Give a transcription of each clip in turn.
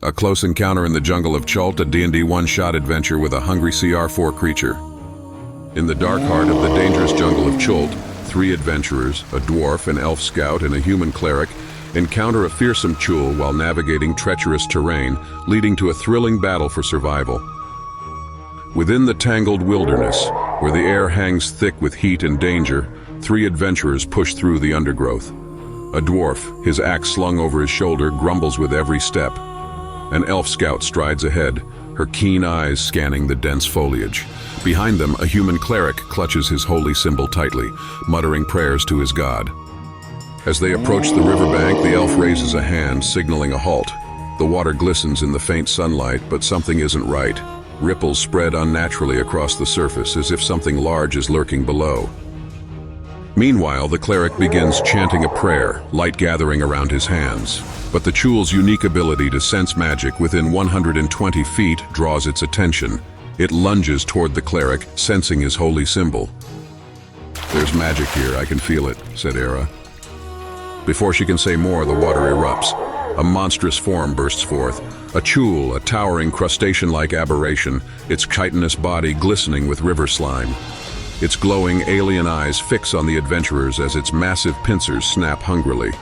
A close encounter in the jungle of Chult, a D&D one-shot adventure with a hungry CR4 creature. In the dark heart of the dangerous jungle of Chult, 3 adventurers, a dwarf, an elf scout, and a human cleric, encounter a fearsome Chull while navigating treacherous terrain, leading to a thrilling battle for survival. Within the tangled wilderness, where the air hangs thick with heat and danger, 3 adventurers push through the undergrowth. A dwarf, his axe slung over his shoulder, grumbles with every step. An elf scout strides ahead, her keen eyes scanning the dense foliage. Behind them, a human cleric clutches his holy symbol tightly, muttering prayers to his god. As they approach the riverbank, the elf raises a hand, signaling a halt. The water glistens in the faint sunlight, but something isn't right. Ripples spread unnaturally across the surface, as if something large is lurking below. Meanwhile, the cleric begins chanting a prayer, light gathering around his hands. But the Chull's unique ability to sense magic within 120 feet draws its attention. It lunges toward the cleric, sensing his holy symbol. "There's magic here, I can feel it," said Era. Before she can say more, the water erupts. A monstrous form bursts forth. A Chull, a towering crustacean-like aberration, its chitinous body glistening with river slime. Its glowing alien eyes fix on the adventurers as its massive pincers snap hungrily.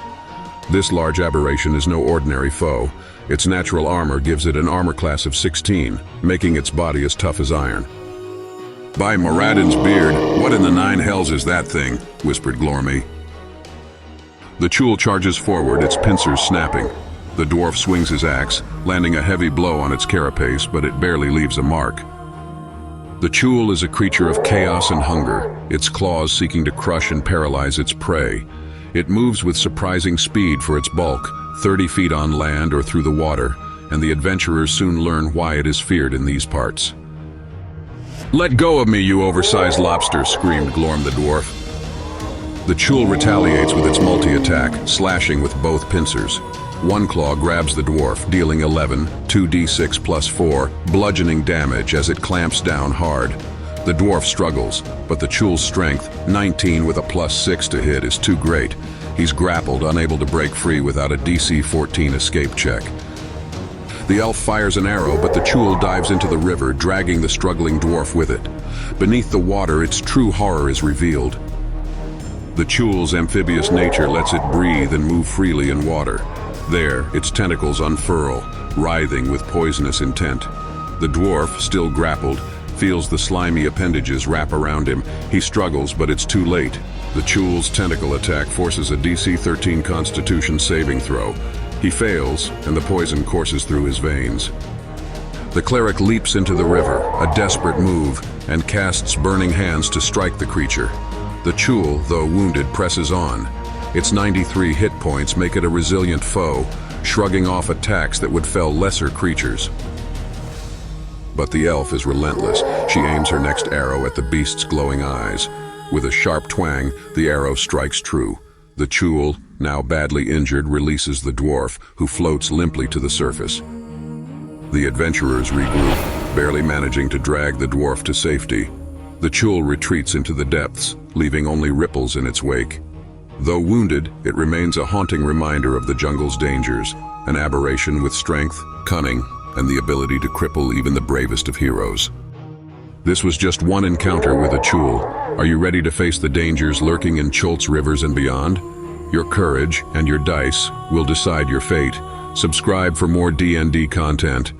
This large aberration is no ordinary foe. Its natural armor gives it an armor class of 16, making its body as tough as iron. "By Moradin's beard, what in the 9 hells is that thing?" whispered Glormy. The Chull charges forward, its pincers snapping. The dwarf swings his axe, landing a heavy blow on its carapace, but it barely leaves a mark. The Chull is a creature of chaos and hunger, its claws seeking to crush and paralyze its prey. It moves with surprising speed for its bulk, 30 feet on land or through the water, and the adventurers soon learn why it is feared in these parts. "Let go of me, you oversized lobster!" screamed Glorm the dwarf. The Chull retaliates with its multi-attack, slashing with both pincers. One claw grabs the dwarf, dealing 11, 2d6 plus 4, bludgeoning damage as it clamps down hard. The dwarf struggles, but the Chull's strength, 19 with a plus 6 to hit, is too great. He's grappled, unable to break free without a DC 14 escape check. The elf fires an arrow, but the Chull dives into the river, dragging the struggling dwarf with it. Beneath the water, its true horror is revealed. The Chull's amphibious nature lets it breathe and move freely in water. There, its tentacles unfurl, writhing with poisonous intent. The dwarf, still grappled, feels the slimy appendages wrap around him. He struggles, but it's too late. The Chull's tentacle attack forces a DC 13 Constitution saving throw. He fails, and the poison courses through his veins. The cleric leaps into the river, a desperate move, and casts burning hands to strike the creature. The Chull, though wounded, presses on. Its 93 hit points make it a resilient foe, shrugging off attacks that would fell lesser creatures. But the elf is relentless. She aims her next arrow at the beast's glowing eyes. With a sharp twang, the arrow strikes true. The Chull, now badly injured, releases the dwarf, who floats limply to the surface. The adventurers regroup, barely managing to drag the dwarf to safety. The Chull retreats into the depths, leaving only ripples in its wake. Though wounded, it remains a haunting reminder of the jungle's dangers, an aberration with strength, cunning, and the ability to cripple even the bravest of heroes. This was just one encounter with a Chull. Are you ready to face the dangers lurking in Chult's rivers and beyond? Your courage and your dice will decide your fate. Subscribe for more D&D content.